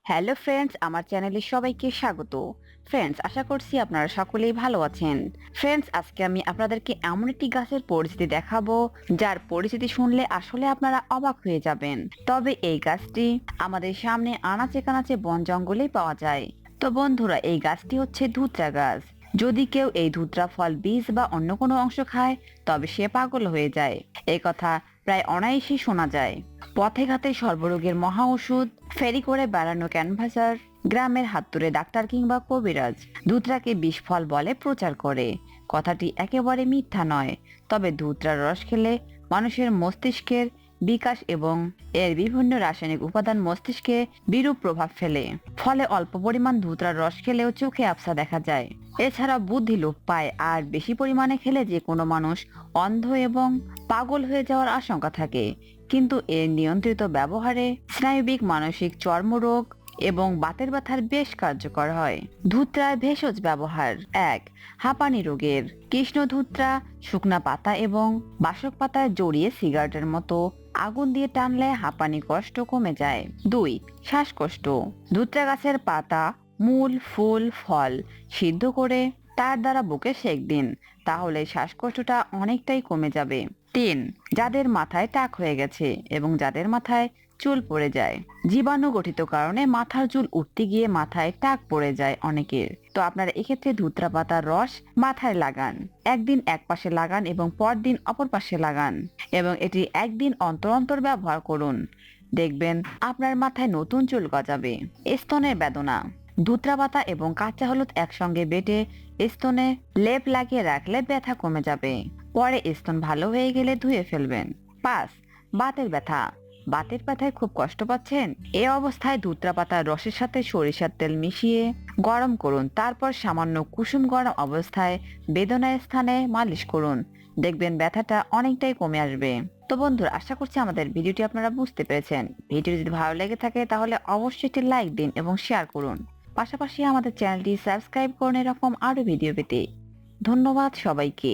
Hello friends, আমার চ্যানেলে সবাইকে স্বাগত। ফ্রেন্ডস, আশা করছি আপনারা সকলেই ভালো আছেন। ফ্রেন্ডস, আজকে আমি আপনাদেরকে এমন একটি গাছের পরিচিতি দেখাবো যার পরিচিতি শুনলে আসলে আপনারা অবাক হয়ে যাবেন। তবে এই গাছটি আমাদের সামনে আনাচে কানাচে বন জঙ্গলেই পাওয়া যায়। তো বন্ধুরা, এই গাছটি হচ্ছে ধুতরা গাছ। যদি কেউ এই ধুতরা ফল বীজ বা অন্য কোনো অংশ খায় তবে সে পাগল হয়ে যায়। এই কথা প্রায় অনায়াসেই শোনা যায়। পথে ঘাটে সর্বরোগের মহা ওষুধ, ফেরি করে বেড়ানো ক্যানভাসার, গ্রামের হাতুড়ে ডাক্তার কিংবা কবিরাজ ধুতরাকে বিষ ফল বলে প্রচার করে। কথাটি একেবারে মিথ্যা নয়। তবে ধুতরার রস খেলে মানুষের মস্তিষ্কের বিকাশ এবং এর বিভিন্ন রাসায়নিক উপাদান মস্তিষ্কে বিরূপ প্রভাব ফেলে। ফলে অল্প পরিমাণ ধুতরার রস খেলেও চোখে আবছা দেখা যায়। এছাড়া বুদ্ধি লোপ পায়, আর বেশি পরিমাণে খেলে যে কোনো মানুষ অন্ধ এবং পাগল হয়ে যাওয়ার আশঙ্কা থাকে। কিন্তু এর নিয়ন্ত্রিত ব্যবহারে স্নায়বিক, মানসিক, চর্মরোগ এবং বাতের ব্যথার বেশ কার্যকর হয়। ধুতরার ভেষজ ব্যবহার: ১. হাঁপানি রোগের কৃষ্ণধুতরা শুকনা পাতা এবং বাসক পাতায় জড়িয়ে সিগারেটের মতো আগুন দিয়ে টানলে হাঁপানি কষ্ট কমে যায়। ২. শ্বাসকষ্ট: ধুতরা গাছের পাতা, মূল, ফুল, ফল সিদ্ধ করে তার দ্বারা বুকে সেক দিন, তাহলে শ্বাসকষ্টটা অনেকটাই কমে যাবে। ৩. যাদের মাথায় টাক হয়ে গেছে এবং যাদের মাথায় চুল পড়ে যায়, জীবাণু গঠিত কারণে মাথার চুল উঠতে গিয়ে মাথায় টাক পড়ে যায় অনেকের। তো আপনারা এক্ষেত্রে ধুতরা পাতার রস মাথায় লাগান। একদিন এক পাশে লাগান এবং পরদিন অপর পাশে লাগান, এবং এটি একদিন অন্তর অন্তর ব্যবহার করুন। দেখবেন আপনার মাথায় নতুন চুল গজাবে। স্তনের বেদনা: ধুতরা পাতা এবং কাঁচা হলুদ একসঙ্গে বেটে স্তনে লেপ লাগিয়ে রাখলে ব্যথা কমে যাবে। পরে স্তন ভালো হয়ে গেলে ধুয়ে ফেলবেন। ৫. বাতের ব্যথা: বাতের ব্যথায় খুব কষ্ট পাচ্ছেন? এ অবস্থায় ধুতরা পাতার রসের সাথে সরিষার তেল মিশিয়ে গরম করুন, তারপর সামান্য কুসুম গরম অবস্থায় বেদনার স্থানে মালিশ করুন। দেখবেন ব্যথাটা অনেকটাই কমে আসবে। তো বন্ধুরা, আশা করছি আমাদের ভিডিওটি আপনারা বুঝতে পেরেছেন। ভিডিওটি যদি ভালো লেগে থাকে তাহলে অবশ্যই একটি লাইক দিন এবং শেয়ার করুন। পাশাপাশি আমাদের চ্যানেলটি সাবস্ক্রাইব করুন এরকম আরো ভিডিও পেতে। ধন্যবাদ সবাইকে।